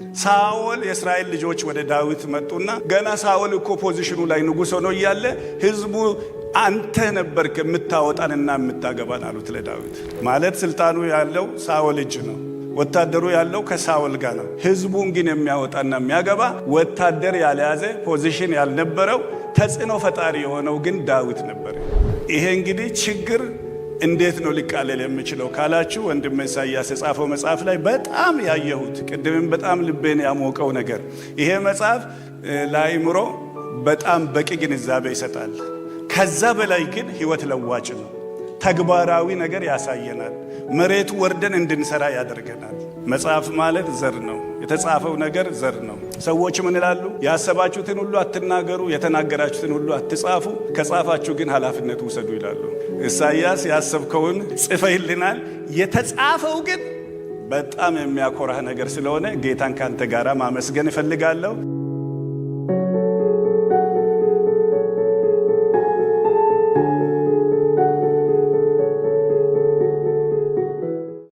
ሳኦል የእስራኤል ልጆች ወደ ዳዊት መጡና ገና ሳኦል እኮ ፖዚሽኑ ላይ ንጉሥ ሆኖ እያለ ህዝቡ አንተ ነበርክ የምታወጣንና የምታገባን አሉት ለዳዊት። ማለት ስልጣኑ ያለው ሳኦል እጅ ነው፣ ወታደሩ ያለው ከሳኦል ጋር ነው። ህዝቡን ግን የሚያወጣና የሚያገባ ወታደር ያልያዘ ፖዚሽን ያልነበረው ተጽዕኖ ፈጣሪ የሆነው ግን ዳዊት ነበር። ይሄ እንግዲህ ችግር እንዴት ነው ሊቃለል የሚችለው ካላችሁ ወንድም ኢሳይያስ የጻፈው መጽሐፍ ላይ በጣም ያየሁት ቅድምም በጣም ልቤን ያሞቀው ነገር ይሄ መጽሐፍ ለአእምሮ በጣም በቂ ግንዛቤ ይሰጣል። ከዛ በላይ ግን ህይወት ለዋጭ ነው። ተግባራዊ ነገር ያሳየናል። መሬቱ ወርደን እንድንሰራ ያደርገናል። መጽሐፍ ማለት ዘር ነው። የተጻፈው ነገር ዘር ነው። ሰዎች ምን ይላሉ? ያሰባችሁትን ሁሉ አትናገሩ፣ የተናገራችሁትን ሁሉ አትጻፉ፣ ከጻፋችሁ ግን ኃላፊነት ውሰዱ ይላሉ። ኢሳይያስ ያሰብከውን ጽፈህልናል፣ የተጻፈው ግን በጣም የሚያኮራህ ነገር ስለሆነ ጌታን ካንተ ጋር ማመስገን እፈልጋለሁ።